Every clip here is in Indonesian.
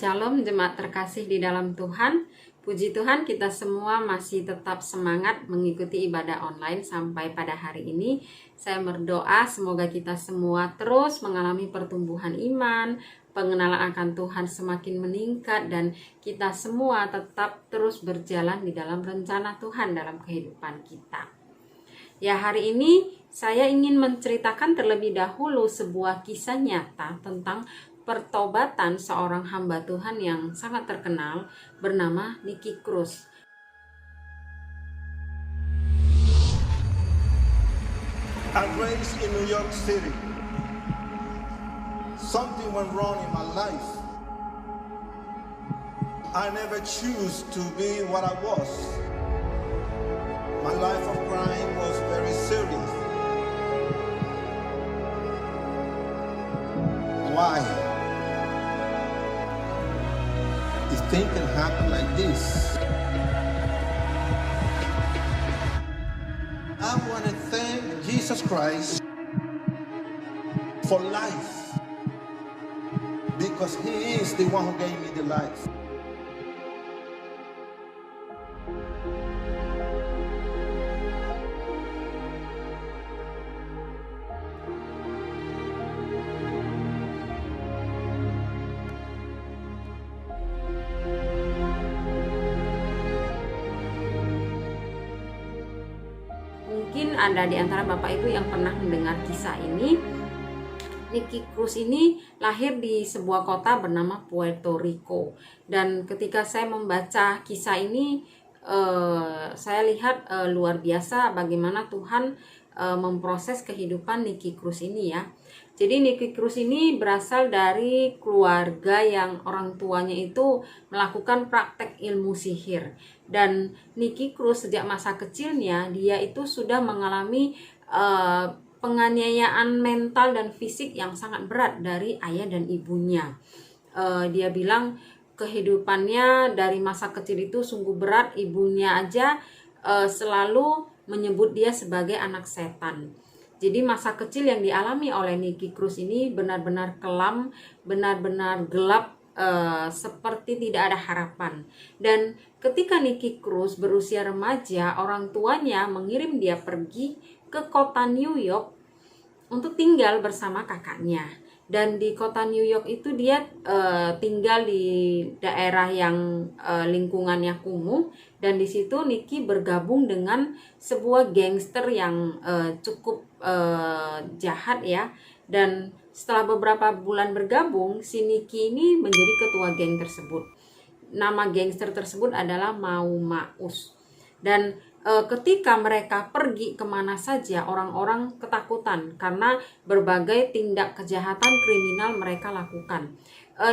Shalom jemaat terkasih di dalam Tuhan. Puji Tuhan kita semua masih tetap semangat mengikuti ibadah online sampai pada hari ini. Saya berdoa semoga kita semua terus mengalami pertumbuhan iman, pengenalan akan Tuhan semakin meningkat, dan kita semua tetap terus berjalan di dalam rencana Tuhan dalam kehidupan kita. Ya, hari ini saya ingin menceritakan terlebih dahulu sebuah kisah nyata tentang pertobatan seorang hamba Tuhan yang sangat terkenal bernama Nicky Cruz. I'm raised in New York City. Something went wrong in my life. I never choose to be what I was. My life of crime was very serious. Why? If things can happen like this, I want to thank Jesus Christ for life, because He is the one who gave me the life. Mungkin ada di antara Bapak Ibu yang pernah mendengar kisah ini. Nicky Cruz ini lahir di sebuah kota bernama Puerto Rico. Dan ketika saya membaca kisah ini, saya lihat luar biasa bagaimana Tuhan memproses kehidupan Nicky Cruz ini ya. Jadi Nicky Cruz ini berasal dari keluarga yang orang tuanya itu melakukan praktek ilmu sihir. Dan Nicky Cruz sejak masa kecilnya dia itu sudah mengalami penganiayaan mental dan fisik yang sangat berat dari ayah dan ibunya. Dia bilang kehidupannya dari masa kecil itu sungguh berat. Ibunya aja selalu menyebut dia sebagai anak setan. Jadi masa kecil yang dialami oleh Nicky Cruz ini benar-benar kelam, benar-benar gelap, seperti tidak ada harapan. Dan ketika Nicky Cruz berusia remaja, orang tuanya mengirim dia pergi ke kota New York untuk tinggal bersama kakaknya. Dan di kota New York itu dia tinggal di daerah yang lingkungannya kumuh, dan di situ Nicky bergabung dengan sebuah gangster yang cukup jahat ya. Dan setelah beberapa bulan bergabung, si Nicky ini menjadi ketua geng tersebut. Nama gangster tersebut adalah Mau Maus. Dan ketika mereka pergi kemana saja, orang-orang ketakutan karena berbagai tindak kejahatan kriminal mereka lakukan.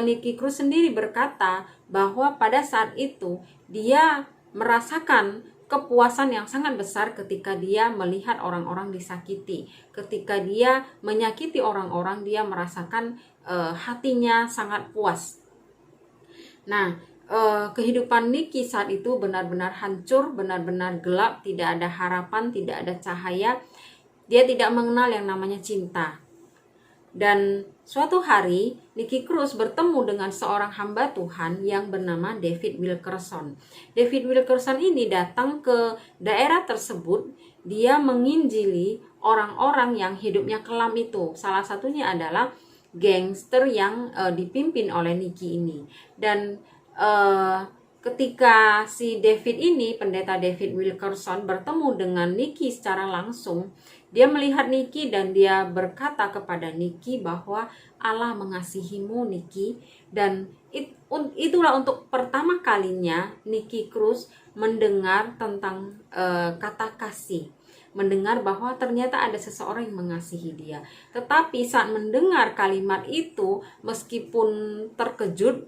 Nicky Cruz sendiri berkata bahwa pada saat itu dia merasakan kepuasan yang sangat besar ketika dia melihat orang-orang disakiti. Ketika dia menyakiti orang-orang, dia merasakan hatinya sangat puas. Nah, kehidupan Nicky saat itu benar-benar hancur, benar-benar gelap, tidak ada harapan, tidak ada cahaya. Dia tidak mengenal yang namanya cinta. Dan suatu hari Nicky Cruz bertemu dengan seorang hamba Tuhan yang bernama David Wilkerson. David Wilkerson ini datang ke daerah tersebut. Dia menginjili orang-orang yang hidupnya kelam itu. Salah satunya adalah gangster yang dipimpin oleh Nicky ini. Dan ketika si David ini, pendeta David Wilkerson, bertemu dengan Nicky secara langsung, dia melihat Nicky dan dia berkata kepada Nicky bahwa Allah mengasihimu, Nicky. Dan itulah untuk pertama kalinya Nicky Cruz mendengar tentang kata kasih, mendengar bahwa ternyata ada seseorang yang mengasihi dia. Tetapi saat mendengar kalimat itu, meskipun terkejut,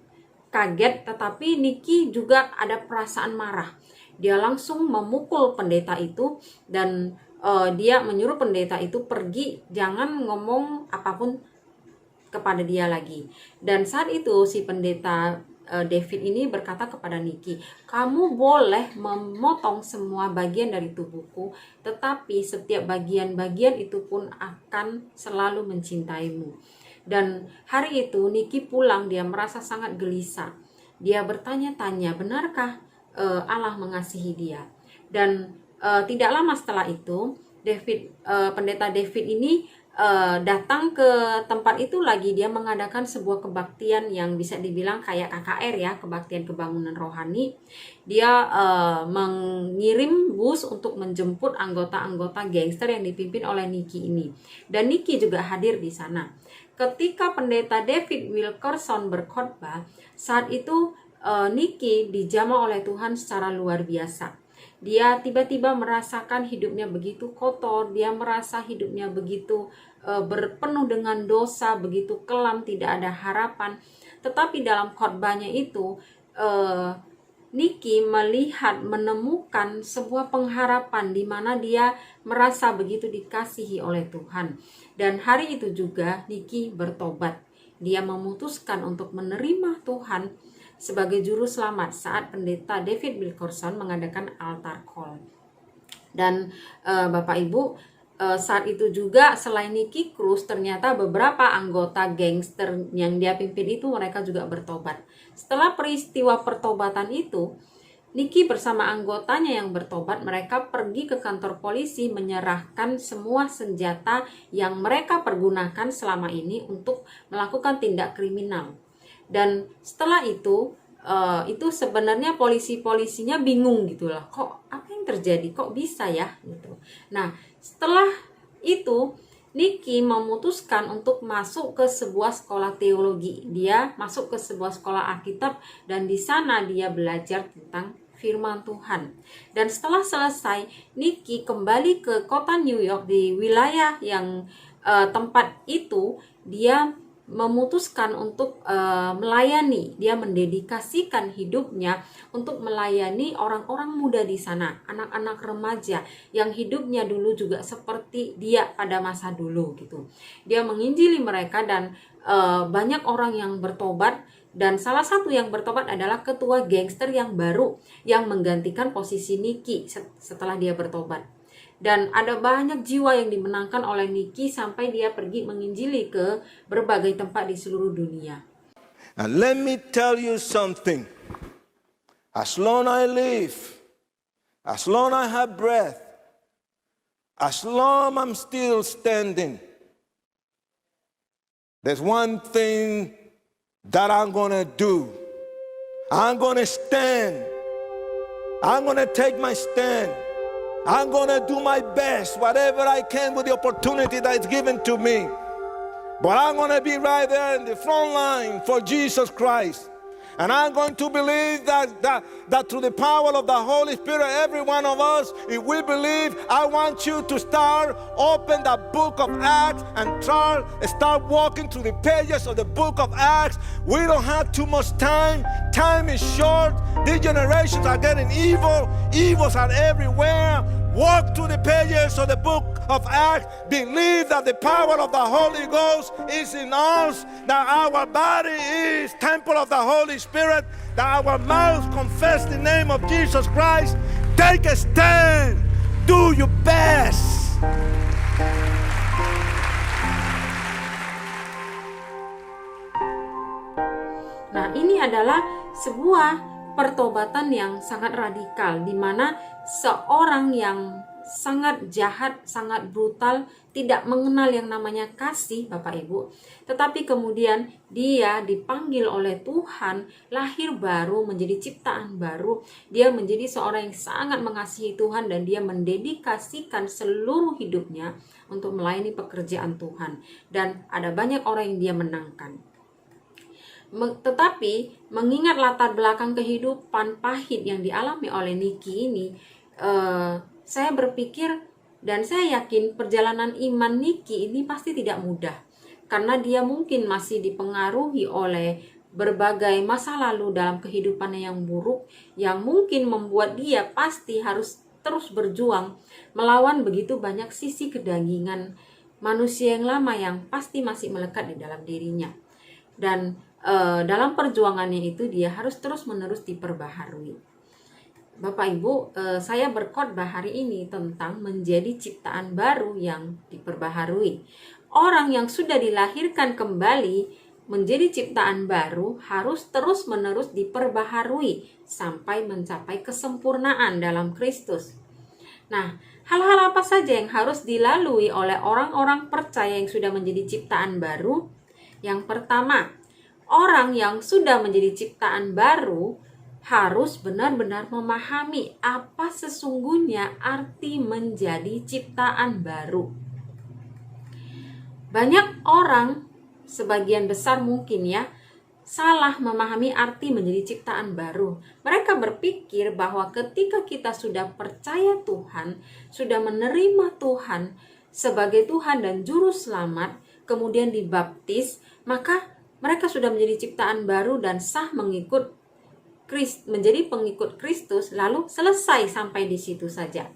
kaget, tetapi Nicky juga ada perasaan marah. Dia langsung memukul pendeta itu dan dia menyuruh pendeta itu pergi, jangan ngomong apapun kepada dia lagi. Dan saat itu si pendeta David ini berkata kepada Nicky, kamu boleh memotong semua bagian dari tubuhku, tetapi setiap bagian-bagian itu pun akan selalu mencintaimu. Dan hari itu Niki pulang, dia merasa sangat gelisah. Dia bertanya-tanya, benarkah Allah mengasihi dia? Dan tidak lama setelah itu pendeta David ini datang ke tempat itu lagi. Dia mengadakan sebuah kebaktian yang bisa dibilang kayak KKR ya, kebaktian kebangunan rohani. Dia mengirim bus untuk menjemput anggota-anggota gangster yang dipimpin oleh Niki ini. Dan Niki juga hadir di sana. Ketika pendeta David Wilkerson berkhotbah, saat itu Niki dijamah oleh Tuhan secara luar biasa. Dia tiba-tiba merasakan hidupnya begitu kotor, dia merasa hidupnya begitu berpenuh dengan dosa, begitu kelam, tidak ada harapan. Tetapi dalam khotbahnya itu, Niki menemukan sebuah pengharapan di mana dia merasa begitu dikasihi oleh Tuhan. Dan hari itu juga Niki bertobat. Dia memutuskan untuk menerima Tuhan sebagai juru selamat saat pendeta David Wilkerson mengadakan altar call. Dan Bapak Ibu, saat itu juga selain Niki Cruz, ternyata beberapa anggota gangster yang dia pimpin itu mereka juga bertobat. Setelah peristiwa pertobatan itu, Niki bersama anggotanya yang bertobat, mereka pergi ke kantor polisi menyerahkan semua senjata yang mereka pergunakan selama ini untuk melakukan tindak kriminal. Dan setelah itu sebenarnya polisinya bingung gitu lah, kok apa yang terjadi, kok bisa ya gitu. Nah setelah itu Niki memutuskan untuk masuk ke sebuah sekolah teologi. Dia masuk ke sebuah sekolah Alkitab dan di sana dia belajar tentang firman Tuhan. Dan setelah selesai, Niki kembali ke kota New York, di wilayah yang tempat itu dia memutuskan untuk melayani. Dia mendedikasikan hidupnya untuk melayani orang-orang muda di sana, anak-anak remaja yang hidupnya dulu juga seperti dia pada masa dulu gitu. Dia menginjili mereka dan banyak orang yang bertobat. Dan salah satu yang bertobat adalah ketua gangster yang baru yang menggantikan posisi Niki setelah dia bertobat. Dan ada banyak jiwa yang dimenangkan oleh Niki sampai dia pergi menginjili ke berbagai tempat di seluruh dunia. And let me tell you something. As long I live, as long I have breath, as long I'm still standing, there's one thing that I'm going to do. I'm going to stand. I'm going to take my stand. I'm going to do my best, whatever I can with the opportunity that is given to me. But I'm going to be right there in the front line for Jesus Christ. And I'm going to believe that through the power of the Holy Spirit, every one of us, if we believe, I want you to open the book of Acts and start walking through the pages of the book of Acts. We don't have too much time. Time is short. These generations are getting evil. Evils are everywhere. Walk through the pages of the book of Acts. Believe that the power of the Holy Ghost is in us, that our body is temple of the Holy Spirit, that our mouths confess the name of Jesus Christ. Take a stand. Do your best. Nah, ini adalah sebuah pertobatan yang sangat radikal, di mana seorang yang sangat jahat, sangat brutal, tidak mengenal yang namanya kasih, Bapak Ibu, tetapi kemudian dia dipanggil oleh Tuhan, lahir baru, menjadi ciptaan baru. Dia menjadi seorang yang sangat mengasihi Tuhan dan dia mendedikasikan seluruh hidupnya untuk melayani pekerjaan Tuhan. Dan ada banyak orang yang dia menangkan. Tetapi mengingat latar belakang kehidupan pahit yang dialami oleh Niki ini, saya berpikir dan saya yakin perjalanan iman Niki ini pasti tidak mudah, karena dia mungkin masih dipengaruhi oleh berbagai masa lalu dalam kehidupannya yang buruk, yang mungkin membuat dia pasti harus terus berjuang melawan begitu banyak sisi kedagingan manusia yang lama yang pasti masih melekat di dalam dirinya. Dan dalam perjuangannya itu dia harus terus-menerus diperbaharui. Bapak Ibu, saya berkhotbah hari ini tentang menjadi ciptaan baru yang diperbaharui. orang yang sudah dilahirkan kembali menjadi ciptaan baru harus terus-menerus diperbaharui sampai mencapai kesempurnaan dalam Kristus. Nah, hal-hal apa saja yang harus dilalui oleh orang-orang percaya yang sudah menjadi ciptaan baru? Yang pertama, orang yang sudah menjadi ciptaan baru harus benar-benar memahami apa sesungguhnya arti menjadi ciptaan baru. Banyak orang, sebagian besar mungkin ya, salah memahami arti menjadi ciptaan baru. Mereka berpikir bahwa ketika kita sudah percaya Tuhan, sudah menerima Tuhan sebagai Tuhan dan Juru Selamat, kemudian dibaptis, maka mereka sudah menjadi ciptaan baru dan sah menjadi pengikut Kristus, lalu selesai sampai di situ saja.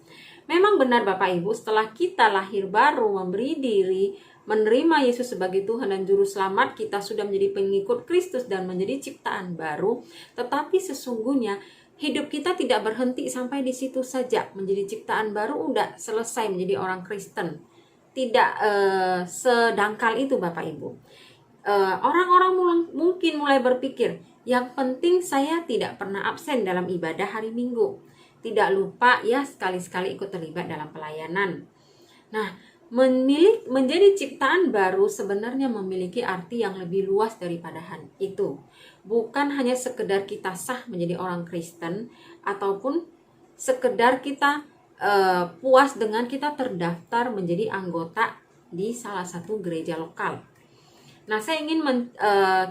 Memang benar Bapak Ibu, setelah kita lahir baru, memberi diri, menerima Yesus sebagai Tuhan dan Juru Selamat, kita sudah menjadi pengikut Kristus dan menjadi ciptaan baru. Tetapi sesungguhnya hidup kita tidak berhenti sampai di situ saja. Menjadi ciptaan baru udah selesai menjadi orang Kristen. Tidak sedangkal itu Bapak Ibu. Orang-orang mungkin mulai berpikir, yang penting saya tidak pernah absen dalam ibadah hari Minggu. Tidak lupa ya sekali-sekali ikut terlibat dalam pelayanan. Nah, menjadi ciptaan baru sebenarnya memiliki arti yang lebih luas daripada itu. Bukan hanya sekedar kita sah menjadi orang Kristen, ataupun sekedar kita puas dengan kita terdaftar menjadi anggota di salah satu gereja lokal. Nah, saya ingin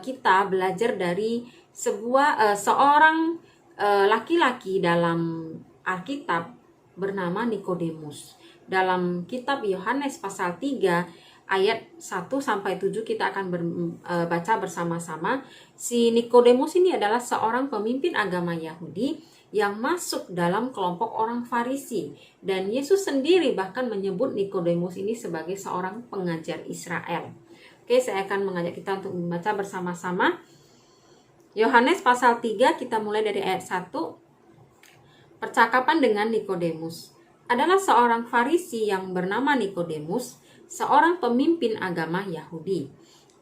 kita belajar dari seorang laki-laki dalam Alkitab bernama Nikodemus. Dalam kitab Yohanes pasal 3 ayat 1-7 kita akan baca bersama-sama. Si Nikodemus ini adalah seorang pemimpin agama Yahudi yang masuk dalam kelompok orang Farisi. Dan Yesus sendiri bahkan menyebut Nikodemus ini sebagai seorang pengajar Israel. Oke, saya akan mengajak kita untuk membaca bersama-sama. Yohanes pasal 3, kita mulai dari ayat 1. Percakapan dengan Nikodemus. Adalah seorang Farisi yang bernama Nikodemus, seorang pemimpin agama Yahudi.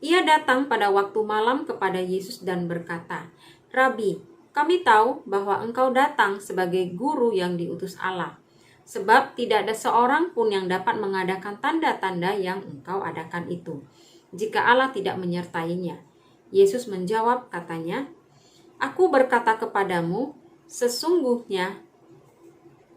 Ia datang pada waktu malam kepada Yesus dan berkata, "Rabi, kami tahu bahwa engkau datang sebagai guru yang diutus Allah. Sebab tidak ada seorang pun yang dapat mengadakan tanda-tanda yang engkau adakan itu, jika Allah tidak menyertainya." Yesus menjawab katanya, "Aku berkata kepadamu, sesungguhnya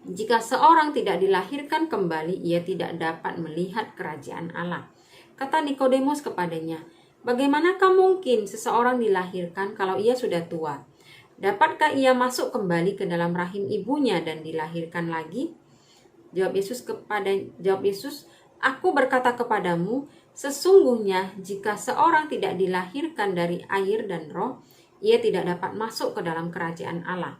jika seorang tidak dilahirkan kembali, ia tidak dapat melihat kerajaan Allah." Kata Nikodemus kepadanya, "Bagaimanakah mungkin seseorang dilahirkan kalau ia sudah tua? Dapatkah ia masuk kembali ke dalam rahim ibunya dan dilahirkan lagi?" Jawab Yesus, "Aku berkata kepadamu, sesungguhnya jika seorang tidak dilahirkan dari air dan roh, ia tidak dapat masuk ke dalam kerajaan Allah.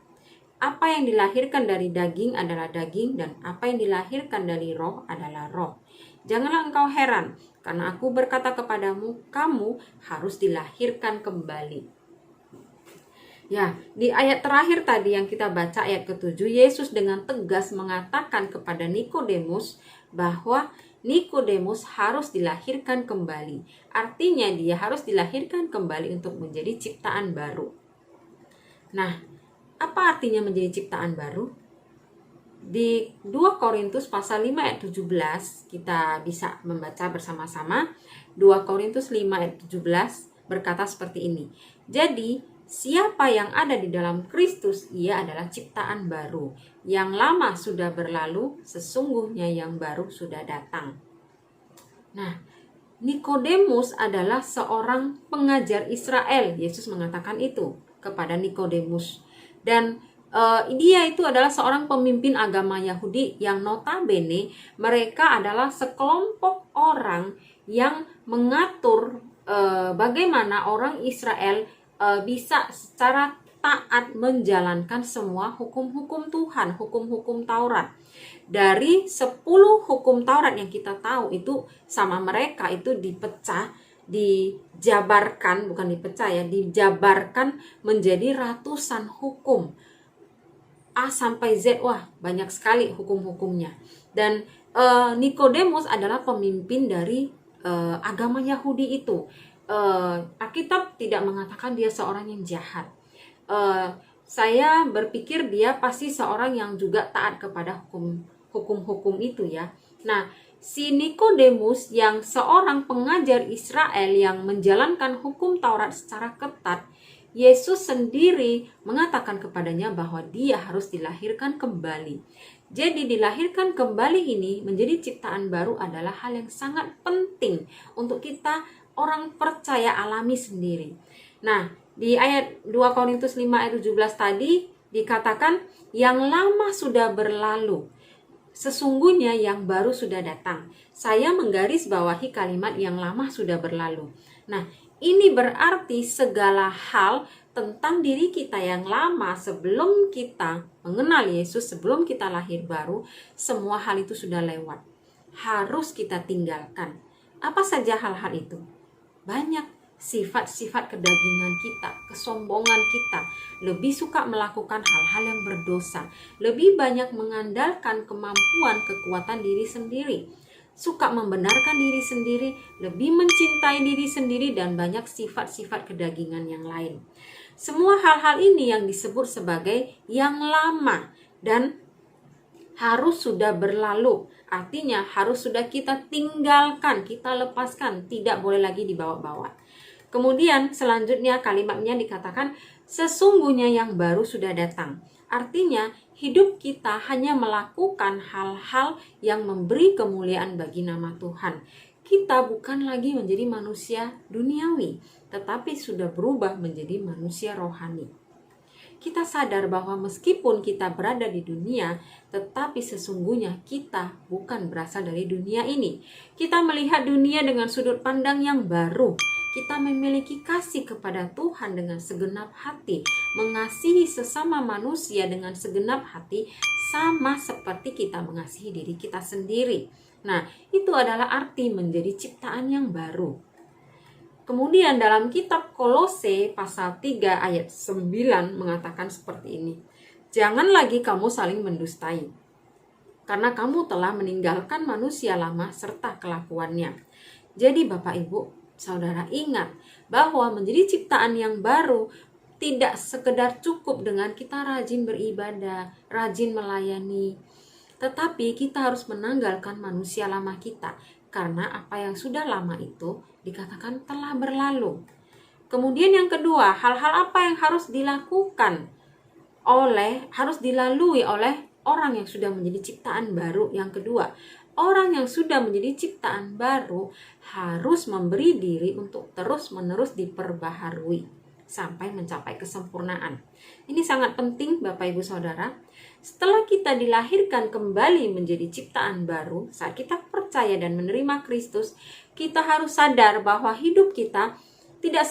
Apa yang dilahirkan dari daging adalah daging, dan apa yang dilahirkan dari roh adalah roh. Janganlah engkau heran, karena aku berkata kepadamu, kamu harus dilahirkan kembali." Ya, di ayat terakhir tadi yang kita baca, ayat ke-7, Yesus dengan tegas mengatakan kepada Nikodemus bahwa Nikodemus harus dilahirkan kembali. Artinya dia harus dilahirkan kembali untuk menjadi ciptaan baru. Nah, apa artinya menjadi ciptaan baru? Di 2 Korintus pasal 5 ayat 17 kita bisa membaca bersama-sama. 2 Korintus 5 ayat 17 berkata seperti ini. "Jadi siapa yang ada di dalam Kristus, ia adalah ciptaan baru. Yang lama sudah berlalu, sesungguhnya yang baru sudah datang." Nah, Nikodemus adalah seorang pengajar Israel. Yesus mengatakan itu kepada Nikodemus. Dan dia itu adalah seorang pemimpin agama Yahudi yang notabene mereka adalah sekelompok orang yang mengatur bagaimana orang Israel bisa secara taat menjalankan semua hukum-hukum Tuhan, hukum-hukum Taurat. Dari 10 hukum Taurat yang kita tahu itu sama mereka itu dijabarkan menjadi ratusan hukum. A sampai Z, wah banyak sekali hukum-hukumnya. Dan Nikodemus adalah pemimpin dari agama Yahudi itu. Alkitab tidak mengatakan dia seorang yang jahat. Saya berpikir dia pasti seorang yang juga taat kepada hukum-hukum itu ya. Nah, si Nikodemus yang seorang pengajar Israel yang menjalankan hukum Taurat secara ketat, Yesus sendiri mengatakan kepadanya bahwa dia harus dilahirkan kembali. Jadi dilahirkan kembali ini menjadi ciptaan baru adalah hal yang sangat penting untuk kita orang percaya alami sendiri. Nah, di ayat 2 Korintus 5 ayat 17 tadi dikatakan yang lama sudah berlalu, sesungguhnya yang baru sudah datang. Saya menggarisbawahi kalimat yang lama sudah berlalu. Nah, ini berarti segala hal tentang diri kita yang lama sebelum kita mengenal Yesus, sebelum kita lahir baru, semua hal itu sudah lewat. Harus kita tinggalkan. Apa saja hal-hal itu? Banyak sifat-sifat kedagingan kita, kesombongan kita, lebih suka melakukan hal-hal yang berdosa, lebih banyak mengandalkan kemampuan kekuatan diri sendiri, suka membenarkan diri sendiri, lebih mencintai diri sendiri, dan banyak sifat-sifat kedagingan yang lain. Semua hal-hal ini yang disebut sebagai yang lama dan harus sudah berlalu. Artinya harus sudah kita tinggalkan, kita lepaskan, tidak boleh lagi dibawa-bawa. Kemudian selanjutnya kalimatnya dikatakan sesungguhnya yang baru sudah datang. Artinya hidup kita hanya melakukan hal-hal yang memberi kemuliaan bagi nama Tuhan. Kita bukan lagi menjadi manusia duniawi, tetapi sudah berubah menjadi manusia rohani. Kita sadar bahwa meskipun kita berada di dunia, tetapi sesungguhnya kita bukan berasal dari dunia ini. Kita melihat dunia dengan sudut pandang yang baru. Kita memiliki kasih kepada Tuhan dengan segenap hati, mengasihi sesama manusia dengan segenap hati, sama seperti kita mengasihi diri kita sendiri. Nah, itu adalah arti menjadi ciptaan yang baru. Kemudian dalam kitab Kolose pasal 3 ayat 9 mengatakan seperti ini. Jangan lagi kamu saling mendustai, karena kamu telah meninggalkan manusia lama serta kelakuannya. Jadi Bapak Ibu, Saudara ingat bahwa menjadi ciptaan yang baru tidak sekedar cukup dengan kita rajin beribadah, rajin melayani, tetapi kita harus menanggalkan manusia lama kita, karena apa yang sudah lama itu dikatakan telah berlalu. Kemudian yang kedua, hal-hal apa yang harus dilakukan harus dilalui oleh orang yang sudah menjadi ciptaan baru. Yang kedua, orang yang sudah menjadi ciptaan baru harus memberi diri untuk terus-menerus diperbaharui sampai mencapai kesempurnaan. Ini sangat penting Bapak Ibu Saudara. Setelah kita dilahirkan kembali menjadi ciptaan baru, saat kita percaya dan menerima Kristus, kita harus sadar bahwa hidup kita tidak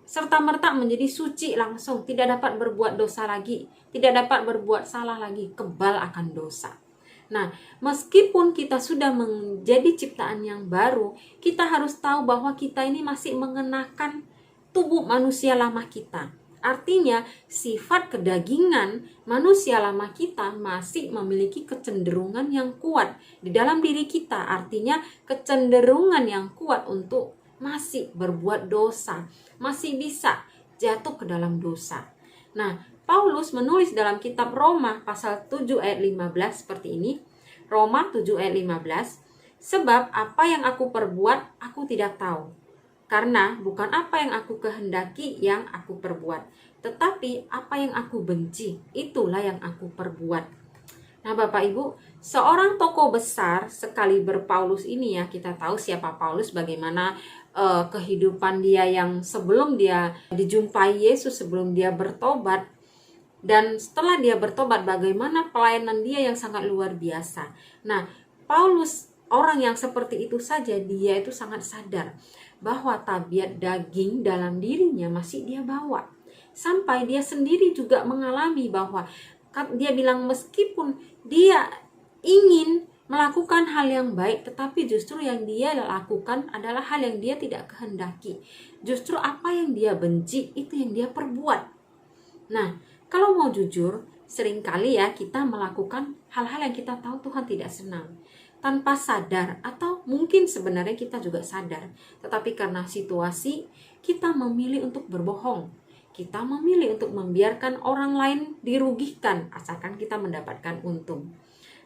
serta-merta menjadi suci langsung, tidak dapat berbuat dosa lagi, tidak dapat berbuat salah lagi, kebal akan dosa. Nah, meskipun kita sudah menjadi ciptaan yang baru, kita harus tahu bahwa kita ini masih mengenakan tubuh manusia lama kita. Artinya, sifat kedagingan manusia lama kita masih memiliki kecenderungan yang kuat di dalam diri kita. Artinya, kecenderungan yang kuat untuk masih berbuat dosa, masih bisa jatuh ke dalam dosa. Nah, Paulus menulis dalam kitab Roma pasal 7 ayat 15 seperti ini. Roma 7 ayat 15, sebab apa yang aku perbuat aku tidak tahu. Karena bukan apa yang aku kehendaki yang aku perbuat, tetapi apa yang aku benci, itulah yang aku perbuat. Nah Bapak Ibu, seorang tokoh besar sekaliber Paulus ini ya, kita tahu siapa Paulus, bagaimana kehidupan dia yang sebelum dia dijumpai Yesus, sebelum dia bertobat. Dan setelah dia bertobat, bagaimana pelayanan dia yang sangat luar biasa. Nah, Paulus, orang yang seperti itu saja, dia itu sangat sadar bahwa tabiat daging dalam dirinya masih dia bawa. Sampai dia sendiri juga mengalami bahwa dia bilang meskipun dia ingin melakukan hal yang baik, tetapi justru yang dia lakukan adalah hal yang dia tidak kehendaki. Justru apa yang dia benci, itu yang dia perbuat. Nah, kalau mau jujur, seringkali ya kita melakukan hal-hal yang kita tahu Tuhan tidak senang. tanpa sadar, atau mungkin sebenarnya kita juga sadar, tetapi karena situasi kita memilih untuk berbohong. Kita memilih untuk membiarkan orang lain dirugikan asalkan kita mendapatkan untung.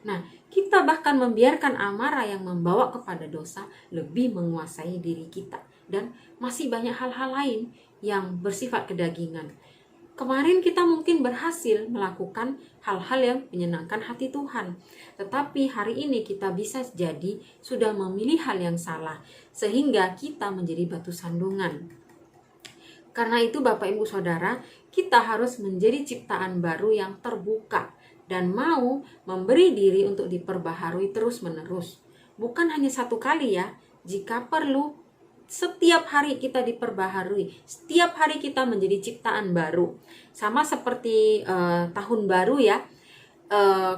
Nah, kita bahkan membiarkan amarah yang membawa kepada dosa lebih menguasai diri kita. Dan masih banyak hal-hal lain yang bersifat kedagingan. Kemarin kita mungkin berhasil melakukan hal-hal yang menyenangkan hati Tuhan. Tetapi hari ini kita bisa jadi sudah memilih hal yang salah, sehingga kita menjadi batu sandungan. Karena itu Bapak Ibu Saudara, kita harus menjadi ciptaan baru yang terbuka dan mau memberi diri untuk diperbaharui terus-menerus. Bukan hanya satu kali ya, jika perlu setiap hari kita diperbaharui, setiap hari kita menjadi ciptaan baru. Sama seperti tahun baru ya.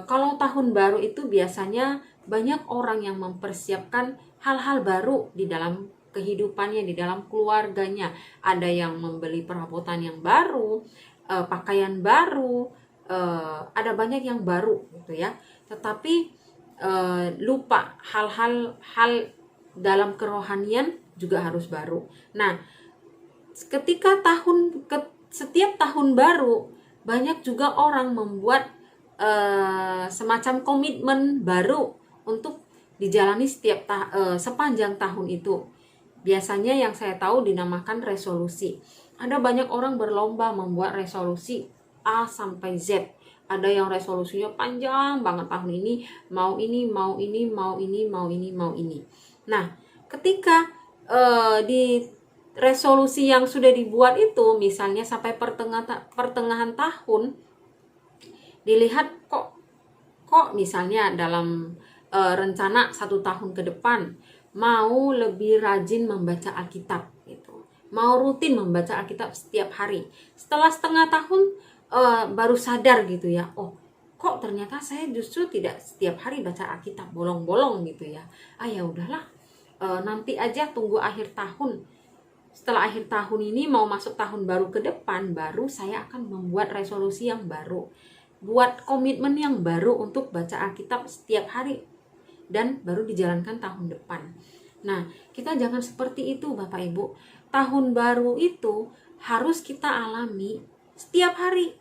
Kalau tahun baru itu biasanya banyak orang yang mempersiapkan hal-hal baru di dalam kehidupannya, di dalam keluarganya. Ada yang membeli perabotan yang baru, pakaian baru, ada banyak yang baru gitu ya. Tetapi lupa hal-hal dalam kerohanian juga harus baru. Nah, ketika setiap tahun baru, banyak juga orang membuat semacam komitmen baru untuk dijalani sepanjang tahun itu. Biasanya yang saya tahu dinamakan resolusi. Ada banyak orang berlomba membuat resolusi A sampai Z. Ada yang resolusinya panjang banget tahun ini, mau ini, mau ini, mau ini, mau ini, mau ini. Nah, ketika di resolusi yang sudah dibuat itu, misalnya sampai pertengahan tahun, dilihat kok misalnya dalam rencana 1 tahun ke depan mau lebih rajin membaca Alkitab gitu, mau rutin membaca Alkitab setiap hari. Setelah setengah tahun baru sadar gitu ya, oh kok ternyata saya justru tidak setiap hari baca Alkitab, bolong-bolong gitu ya. Ya udahlah, nanti aja tunggu akhir tahun. Setelah akhir tahun ini mau masuk tahun baru ke depan, baru saya akan membuat resolusi yang baru, buat komitmen yang baru untuk baca Alkitab setiap hari, dan baru dijalankan tahun depan. Nah, kita jangan seperti itu Bapak Ibu. Tahun baru itu harus kita alami setiap hari.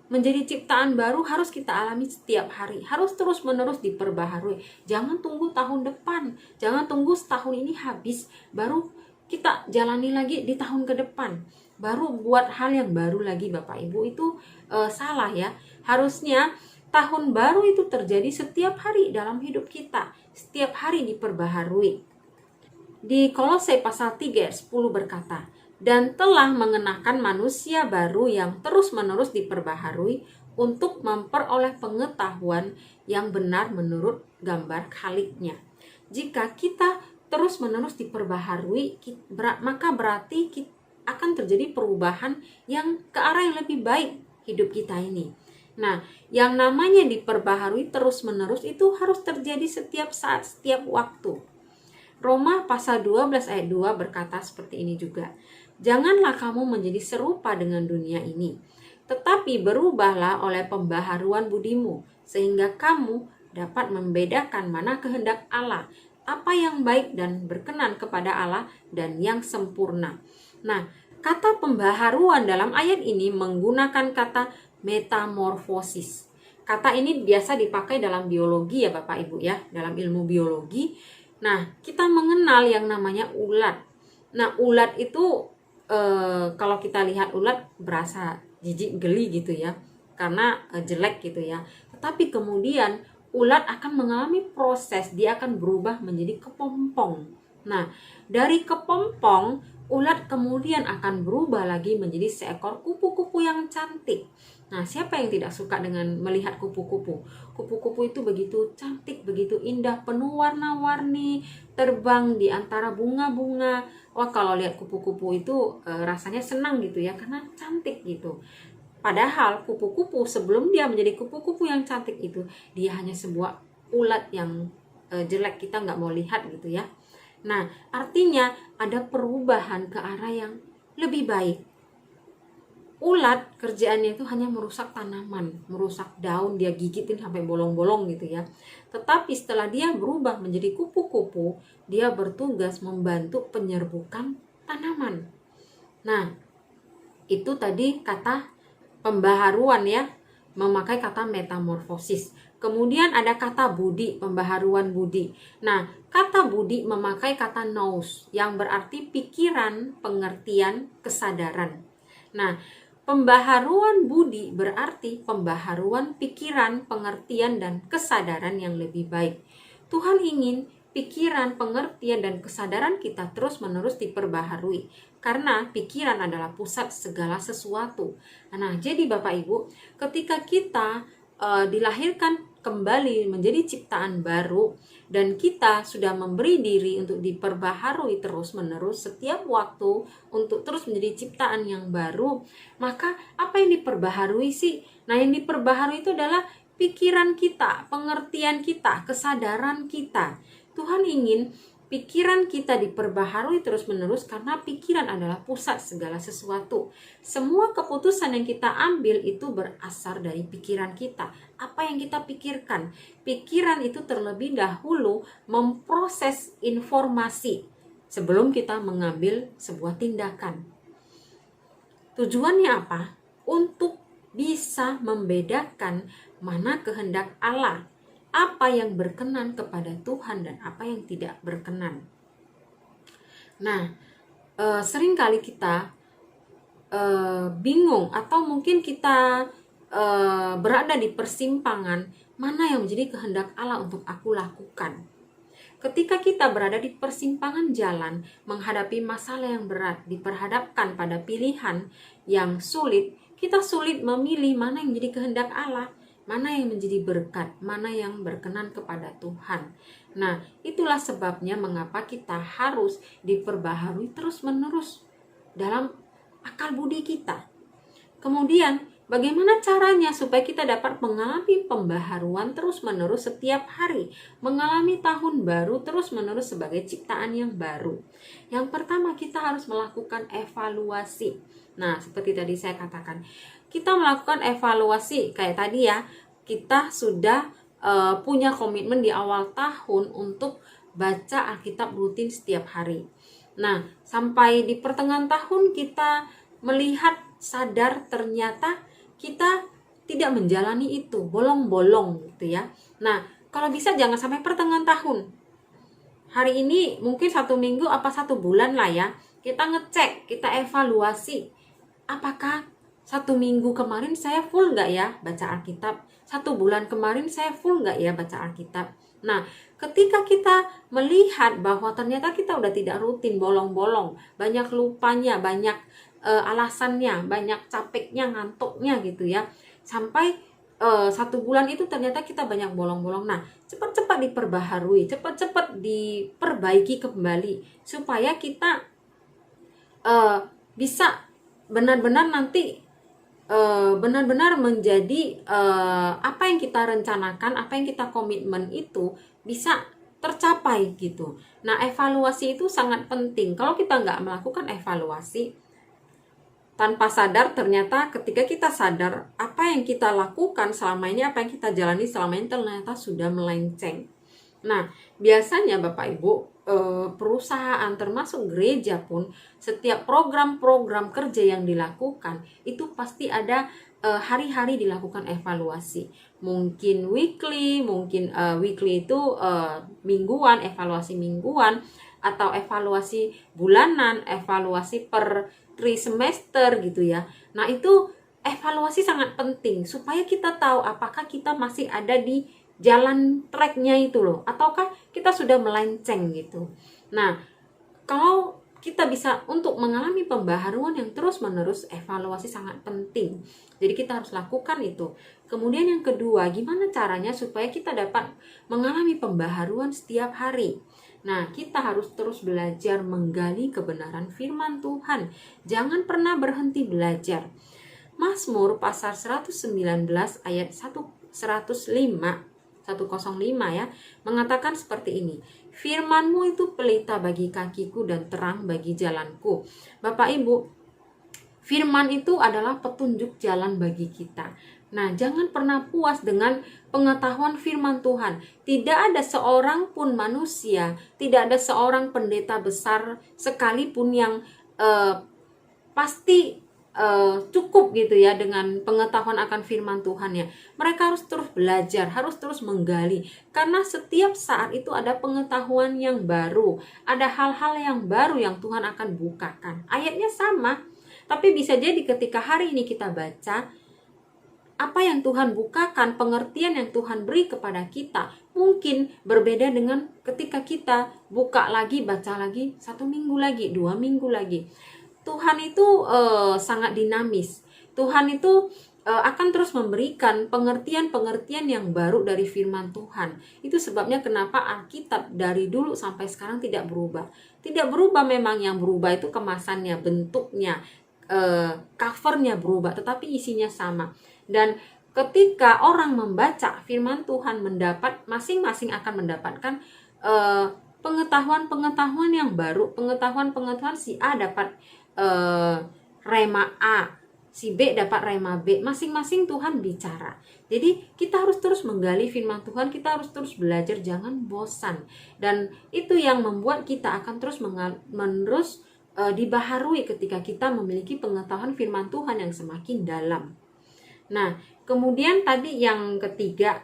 Menjadi ciptaan baru harus kita alami setiap hari, harus terus-menerus diperbaharui. Jangan tunggu tahun depan, jangan tunggu setahun ini habis baru kita jalani lagi di tahun ke depan, baru buat hal yang baru lagi. Bapak Ibu, itu salah ya. Harusnya tahun baru itu terjadi setiap hari dalam hidup kita, setiap hari diperbaharui. Di Kolose pasal 3 ayat 10 berkata, dan telah mengenakan manusia baru yang terus-menerus diperbaharui untuk memperoleh pengetahuan yang benar menurut gambar Khaliknya. Jika kita terus-menerus diperbaharui, maka berarti akan terjadi perubahan yang ke arah yang lebih baik hidup kita ini. Nah, yang namanya diperbaharui terus-menerus itu harus terjadi setiap saat, setiap waktu. Roma pasal 12 ayat 2 berkata seperti ini juga. Janganlah kamu menjadi serupa dengan dunia ini, tetapi berubahlah oleh pembaharuan budimu, sehingga kamu dapat membedakan mana kehendak Allah, apa yang baik dan berkenan kepada Allah dan yang sempurna. Nah, kata pembaharuan dalam ayat ini menggunakan kata metamorfosis. Kata ini biasa dipakai dalam biologi ya Bapak Ibu ya, dalam ilmu biologi. Nah, kita mengenal yang namanya ulat. Nah, ulat itu kalau kita lihat ulat berasa jijik geli gitu ya, karena jelek gitu ya. Tetapi kemudian ulat akan mengalami proses, dia akan berubah menjadi kepompong. Nah, dari kepompong, ulat kemudian akan berubah lagi menjadi seekor kupu-kupu yang cantik. Nah, siapa yang tidak suka dengan melihat kupu-kupu? Kupu-kupu itu begitu cantik, begitu indah, penuh warna-warni, terbang di antara bunga-bunga. Wah, kalau lihat kupu-kupu itu rasanya senang gitu ya, karena cantik gitu. Padahal kupu-kupu sebelum dia menjadi kupu-kupu yang cantik itu, dia hanya sebuah ulat yang jelek, kita nggak mau lihat gitu ya. Nah, artinya ada perubahan ke arah yang lebih baik. ulat kerjaannya itu hanya merusak tanaman, merusak daun, dia gigitin sampai bolong-bolong gitu ya. Tetapi setelah dia berubah menjadi kupu-kupu, dia bertugas membantu penyerbukan tanaman. Nah, itu tadi kata pembaharuan ya, memakai kata metamorfosis. Kemudian ada kata budi, pembaharuan budi. Nah, kata budi memakai kata nous yang berarti pikiran, pengertian, kesadaran. Nah, pembaharuan budi berarti pembaharuan pikiran, pengertian, dan kesadaran yang lebih baik. Tuhan ingin pikiran, pengertian, dan kesadaran kita terus-menerus diperbaharui. Karena pikiran adalah pusat segala sesuatu. Nah, jadi Bapak Ibu, ketika kita dilahirkan kembali menjadi ciptaan baru, dan kita sudah memberi diri untuk diperbaharui terus-menerus setiap waktu untuk terus menjadi ciptaan yang baru, maka apa yang diperbaharui sih? Nah, yang diperbaharui itu adalah pikiran kita, pengertian kita, kesadaran kita. Tuhan ingin pikiran kita diperbaharui terus-menerus karena pikiran adalah pusat segala sesuatu. Semua keputusan yang kita ambil itu berasal dari pikiran kita. Apa yang kita pikirkan? Pikiran itu terlebih dahulu memproses informasi sebelum kita mengambil sebuah tindakan. Tujuannya apa? Untuk bisa membedakan mana kehendak Allah, apa yang berkenan kepada Tuhan dan apa yang tidak berkenan. Nah, seringkali kita bingung atau mungkin kita berada di persimpangan mana yang menjadi kehendak Allah untuk aku lakukan. Ketika kita berada di persimpangan jalan, menghadapi masalah yang berat, diperhadapkan pada pilihan yang sulit, kita sulit memilih mana yang menjadi kehendak Allah, mana yang menjadi berkat, mana yang berkenan kepada Tuhan. Nah, itulah sebabnya mengapa kita harus diperbaharui terus-menerus dalam akal budi kita. Kemudian, bagaimana caranya supaya kita dapat mengalami pembaharuan terus-menerus setiap hari, mengalami tahun baru terus-menerus sebagai ciptaan yang baru? Yang pertama, kita harus melakukan evaluasi. Nah, seperti tadi saya katakan, kita melakukan evaluasi kayak tadi ya, kita sudah punya komitmen di awal tahun untuk baca Alkitab rutin setiap hari. Nah, sampai di pertengahan tahun kita melihat, sadar ternyata kita tidak menjalani itu, bolong-bolong gitu ya. Nah, kalau bisa jangan sampai pertengahan tahun. Hari ini mungkin 1 minggu apa 1 bulan lah ya, kita ngecek, kita evaluasi. Apakah 1 minggu kemarin saya full nggak ya baca Alkitab? 1 bulan kemarin saya full nggak ya baca Alkitab? Nah, ketika kita melihat bahwa ternyata kita udah tidak rutin, bolong-bolong, banyak lupanya, banyak alasannya, banyak capeknya, ngantuknya gitu ya, sampai 1 bulan itu ternyata kita banyak bolong-bolong. Nah, cepat-cepat diperbaharui, cepat-cepat diperbaiki kembali supaya kita bisa benar-benar nanti benar-benar menjadi apa yang kita rencanakan, apa yang kita komitmen itu bisa tercapai gitu. Nah, evaluasi itu sangat penting. Kalau kita nggak melakukan evaluasi, tanpa sadar ternyata ketika kita sadar apa yang kita lakukan selama ini, apa yang kita jalani selama ini ternyata sudah melenceng. Nah, biasanya Bapak Ibu, perusahaan termasuk gereja pun setiap program-program kerja yang dilakukan itu pasti ada hari-hari dilakukan evaluasi. Mungkin weekly, mungkin weekly itu mingguan, evaluasi mingguan, atau evaluasi bulanan, evaluasi per trimester gitu ya. Nah, itu evaluasi sangat penting supaya kita tahu apakah kita masih ada di jalan tracknya itu loh, ataukah kita sudah melenceng gitu. Nah, kalau kita bisa untuk mengalami pembaharuan yang terus-menerus, evaluasi sangat penting. Jadi kita harus lakukan itu. Kemudian yang kedua, gimana caranya supaya kita dapat mengalami pembaharuan setiap hari? Nah, kita harus terus belajar menggali kebenaran firman Tuhan. Jangan pernah berhenti belajar. Mazmur pasal 119 ayat 105 ya, mengatakan seperti ini. Firman-Mu itu pelita bagi kakiku dan terang bagi jalanku. Bapak Ibu, Firman itu adalah petunjuk jalan bagi kita. Nah, jangan pernah puas dengan pengetahuan firman Tuhan. Tidak ada seorang pun manusia, tidak ada seorang pendeta besar sekalipun yang pasti cukup gitu ya dengan pengetahuan akan firman Tuhan ya. Mereka harus terus belajar, harus terus menggali, karena setiap saat itu ada pengetahuan yang baru, ada hal-hal yang baru yang Tuhan akan bukakan. Ayatnya sama, tapi bisa jadi ketika hari ini kita baca, apa yang Tuhan bukakan, pengertian yang Tuhan beri kepada kita mungkin berbeda dengan ketika kita buka lagi, baca lagi 1 minggu lagi, 2 minggu lagi. Tuhan itu sangat dinamis. Tuhan itu akan terus memberikan pengertian-pengertian yang baru dari firman Tuhan. Itu sebabnya kenapa Alkitab dari dulu sampai sekarang tidak berubah. Tidak berubah, memang yang berubah itu kemasannya, bentuknya, covernya berubah, tetapi isinya sama. Dan ketika orang membaca firman Tuhan, masing-masing akan mendapatkan pengetahuan-pengetahuan yang baru, pengetahuan-pengetahuan. Si A dapat rema A, si B dapat rema B. Masing-masing Tuhan bicara. Jadi kita harus terus menggali firman Tuhan, kita harus terus belajar, jangan bosan. Dan itu yang membuat kita akan terus menerus dibaharui ketika kita memiliki pengetahuan firman Tuhan yang semakin dalam. Nah, kemudian tadi yang ketiga,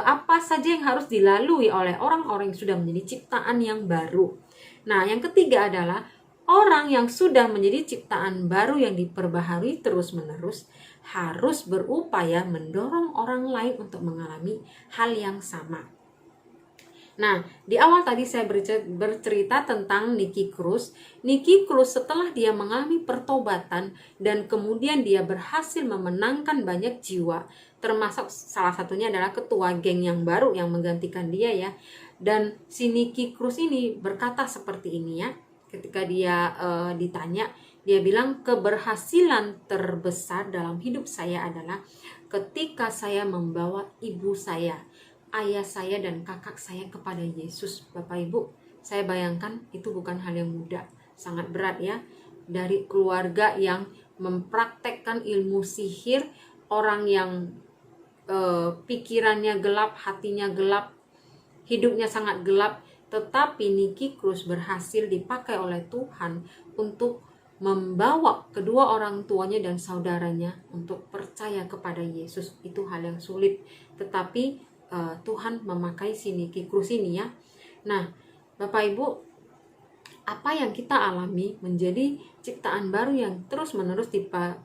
apa saja yang harus dilalui oleh orang-orang yang sudah menjadi ciptaan yang baru. Nah, yang ketiga adalah orang yang sudah menjadi ciptaan baru yang diperbaharui terus-menerus harus berupaya mendorong orang lain untuk mengalami hal yang sama. Nah, di awal tadi saya bercerita tentang Nicky Cruz. Nicky Cruz setelah dia mengalami pertobatan dan kemudian dia berhasil memenangkan banyak jiwa, termasuk salah satunya adalah ketua geng yang baru yang menggantikan dia ya. Dan si Nicky Cruz ini berkata seperti ini ya. Ketika dia ditanya, dia bilang, keberhasilan terbesar dalam hidup saya adalah ketika saya membawa ibu saya, ayah saya, dan kakak saya kepada Yesus. Bapak Ibu, saya bayangkan itu bukan hal yang mudah, sangat berat ya. Dari keluarga yang mempraktekkan ilmu sihir, orang yang pikirannya gelap, hatinya gelap, hidupnya sangat gelap, tetapi Nicky Cruz berhasil dipakai oleh Tuhan untuk membawa kedua orang tuanya dan saudaranya untuk percaya kepada Yesus. Itu hal yang sulit, tetapi Tuhan memakai si Nicky Cruz ini ya. Nah, Bapak Ibu, apa yang kita alami menjadi ciptaan baru yang terus-menerus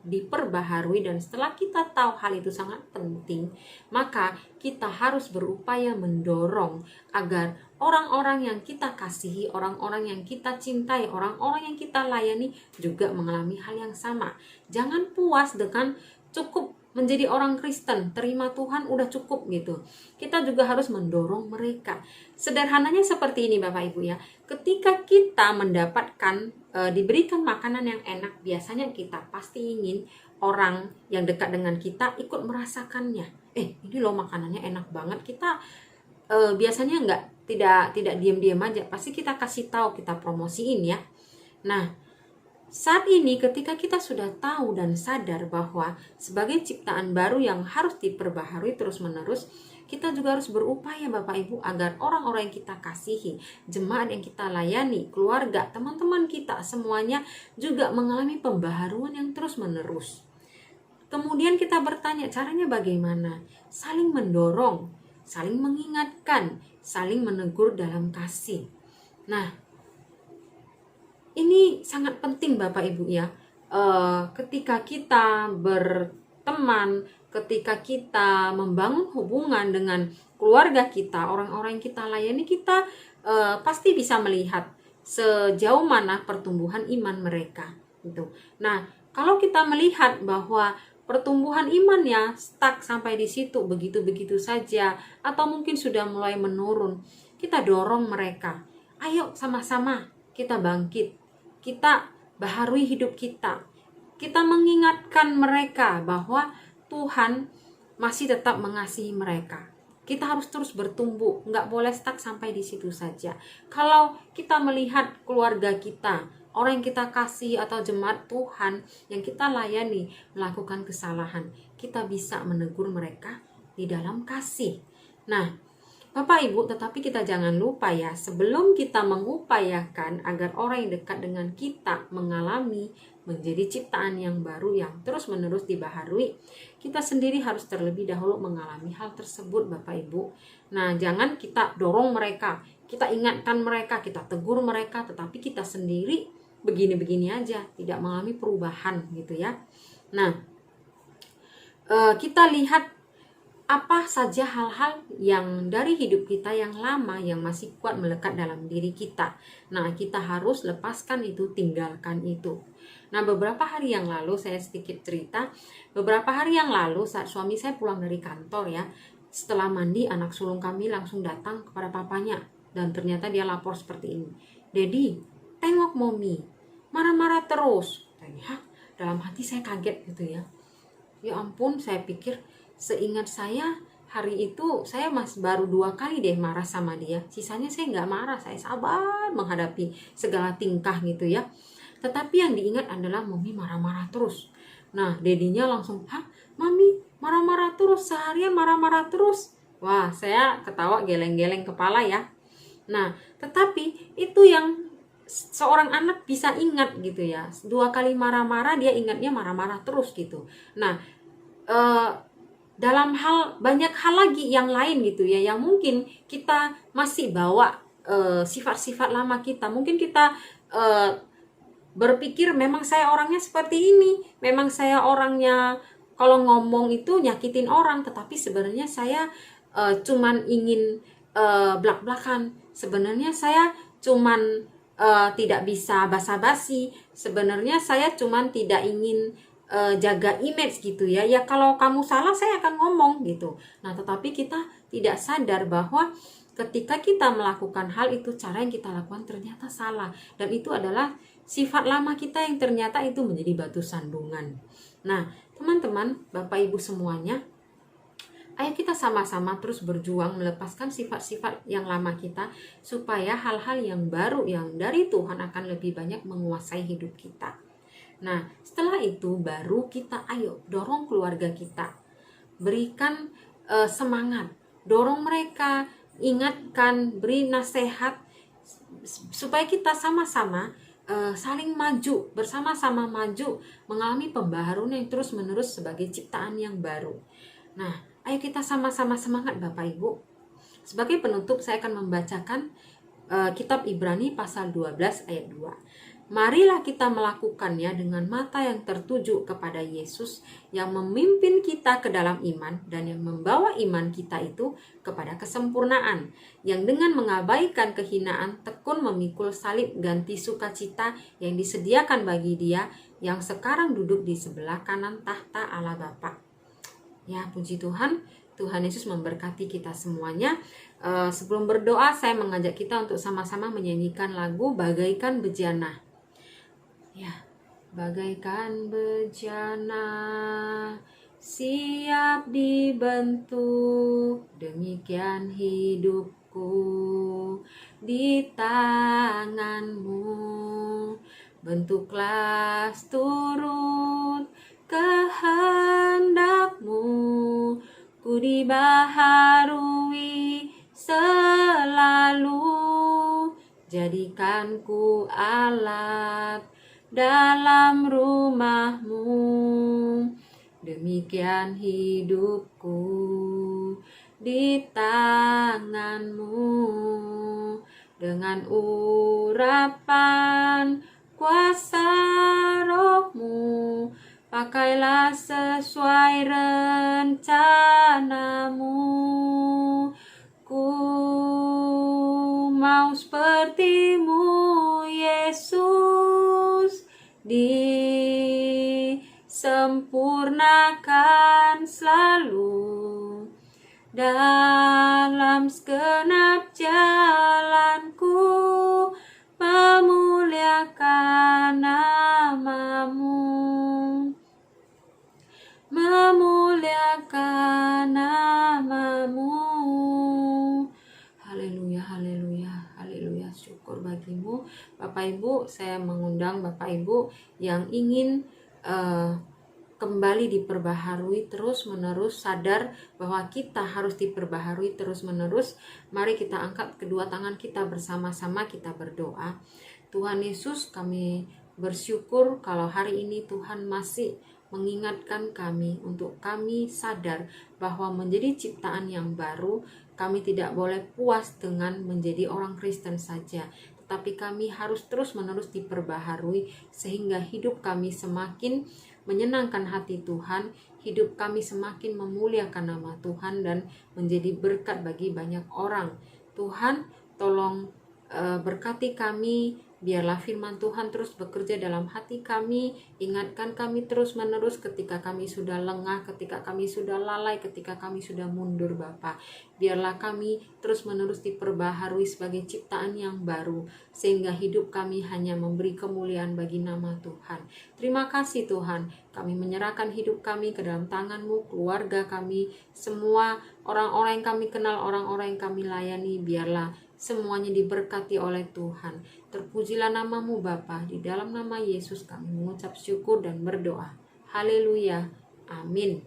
diperbaharui, dan setelah kita tahu hal itu sangat penting, maka kita harus berupaya mendorong agar orang-orang yang kita kasihi, orang-orang yang kita cintai, orang-orang yang kita layani juga mengalami hal yang sama. Jangan puas dengan cukup menjadi orang Kristen, terima Tuhan udah cukup gitu. Kita juga harus mendorong mereka. Sederhananya seperti ini Bapak Ibu ya. Ketika kita mendapatkan diberikan makanan yang enak, biasanya kita pasti ingin orang yang dekat dengan kita ikut merasakannya. Ini loh makanannya enak banget. Kita biasanya tidak diam-diam aja, pasti kita kasih tahu, kita promosiin ya. Nah, saat ini ketika kita sudah tahu dan sadar bahwa sebagai ciptaan baru yang harus diperbaharui terus-menerus, kita juga harus berupaya Bapak Ibu agar orang-orang yang kita kasihi, jemaat yang kita layani, keluarga, teman-teman kita, semuanya juga mengalami pembaharuan yang terus-menerus. Kemudian kita bertanya, caranya bagaimana? Saling mendorong, saling mengingatkan, saling menegur dalam kasih. Nah, ini sangat penting Bapak Ibu ya. Ketika kita berteman, ketika kita membangun hubungan dengan keluarga kita, orang-orang yang kita layani, kita pasti bisa melihat sejauh mana pertumbuhan iman mereka gitu. Nah, kalau kita melihat bahwa pertumbuhan imannya stuck sampai di situ begitu-begitu saja, atau mungkin sudah mulai menurun, kita dorong mereka. Ayo sama-sama kita bangkit. Kita baharui hidup kita. Kita mengingatkan mereka bahwa Tuhan masih tetap mengasihi mereka. Kita harus terus bertumbuh, nggak boleh stuck sampai di situ saja. Kalau kita melihat keluarga kita orang yang kita kasih atau jemaat Tuhan yang kita layani melakukan kesalahan, kita bisa menegur mereka di dalam kasih. Nah, Bapak Ibu, tetapi kita jangan lupa ya, sebelum kita mengupayakan agar orang yang dekat dengan kita mengalami menjadi ciptaan yang baru yang terus-menerus dibaharui, kita sendiri harus terlebih dahulu mengalami hal tersebut, Bapak Ibu. Nah, jangan kita dorong mereka, kita ingatkan mereka, kita tegur mereka, tetapi kita sendiri begini-begini aja, tidak mengalami perubahan gitu ya. Nah, kita lihat apa saja hal-hal yang dari hidup kita yang lama yang masih kuat melekat dalam diri kita. Nah, kita harus lepaskan itu, tinggalkan itu. Nah, beberapa hari yang lalu saya sedikit cerita. Beberapa hari yang lalu saat suami saya pulang dari kantor ya, setelah mandi anak sulung kami langsung datang kepada papanya dan ternyata dia lapor seperti ini. "Dedi, tengok Mommy, marah-marah terus." Hah? Dalam hati saya kaget gitu ya. Ya ampun, saya pikir seingat saya hari itu saya baru 2 kali deh marah sama dia. Sisanya saya nggak marah, saya sabar menghadapi segala tingkah gitu ya. Tetapi yang diingat adalah Mommy marah-marah terus. Nah, dedinya langsung, "Hah, Mami marah-marah terus, seharian marah-marah terus." Wah, saya ketawa geleng-geleng kepala ya. Nah, tetapi itu yang seorang anak bisa ingat gitu ya. 2 kali marah-marah dia ingatnya marah-marah terus gitu. Nah, dalam banyak hal lagi yang lain gitu ya, yang mungkin kita masih bawa sifat-sifat lama kita. Mungkin kita berpikir memang saya orangnya seperti ini, memang saya orangnya kalau ngomong itu nyakitin orang, tetapi sebenarnya saya cuman ingin blak-blakan. Sebenarnya saya cuman tidak bisa basa-basi. Sebenarnya saya cuman tidak ingin jaga image gitu ya. Ya kalau kamu salah saya akan ngomong gitu. Nah, tetapi kita tidak sadar bahwa ketika kita melakukan hal itu, cara yang kita lakukan ternyata salah. Dan itu adalah sifat lama kita yang ternyata itu menjadi batu sandungan. Nah, teman-teman, Bapak Ibu semuanya, ayo kita sama-sama terus berjuang melepaskan sifat-sifat yang lama kita supaya hal-hal yang baru yang dari Tuhan akan lebih banyak menguasai hidup kita. Nah, setelah itu baru kita ayo dorong keluarga kita. Berikan semangat, dorong mereka, ingatkan, beri nasihat supaya kita sama-sama saling maju, bersama-sama maju mengalami pembaharuan yang terus-menerus sebagai ciptaan yang baru. Nah, ayo kita sama-sama semangat Bapak Ibu. Sebagai penutup saya akan membacakan kitab Ibrani pasal 12 ayat 2. Marilah kita melakukannya dengan mata yang tertuju kepada Yesus yang memimpin kita ke dalam iman dan yang membawa iman kita itu kepada kesempurnaan, yang dengan mengabaikan kehinaan tekun memikul salib ganti sukacita yang disediakan bagi Dia yang sekarang duduk di sebelah kanan tahta Allah Bapa. Ya, puji Tuhan. Tuhan Yesus memberkati kita semuanya. Sebelum berdoa, saya mengajak kita untuk sama-sama menyanyikan lagu Bagaikan Bejana. Ya, bagaikan bejana siap dibentuk, demikian hidupku di tanganmu. Bentuklah turut kehendakmu, ku dibaharui selalu. Jadikan ku alat dalam rumahmu, demikian hidupku di tanganmu. Dengan urapan kuasa rohmu, pakailah sesuai rencanamu. Ku mau sepertimu Yesus, disempurnakan selalu dalam segenap jalanku, memuliakan namamu, memuliakan namamu. Haleluya, haleluya, haleluya. Syukur bagimu Bapak Bapak Ibu, saya mengundang Bapak Ibu yang ingin kembali diperbaharui terus-menerus, sadar bahwa kita harus diperbaharui terus-menerus. Mari kita angkat kedua tangan kita bersama-sama, kita berdoa. Tuhan Yesus, kami bersyukur kalau hari ini Tuhan masih mengingatkan kami untuk kami sadar bahwa menjadi ciptaan yang baru, kami tidak boleh puas dengan menjadi orang Kristen saja, tetapi kami harus terus-menerus diperbaharui sehingga hidup kami semakin menyenangkan hati Tuhan, hidup kami semakin memuliakan nama Tuhan dan menjadi berkat bagi banyak orang. Tuhan, tolong berkati kami, biarlah firman Tuhan terus bekerja dalam hati kami, ingatkan kami terus-menerus ketika kami sudah lengah, ketika kami sudah lalai, ketika kami sudah mundur Bapa. Biarlah kami terus-menerus diperbaharui sebagai ciptaan yang baru, sehingga hidup kami hanya memberi kemuliaan bagi nama Tuhan. Terima kasih Tuhan, kami menyerahkan hidup kami ke dalam tangan-Mu, keluarga kami, semua orang-orang yang kami kenal, orang-orang yang kami layani, biarlah semuanya diberkati oleh Tuhan. Terpujilah nama-Mu Bapa. Di dalam nama Yesus kami mengucap syukur dan berdoa. Haleluya. Amin.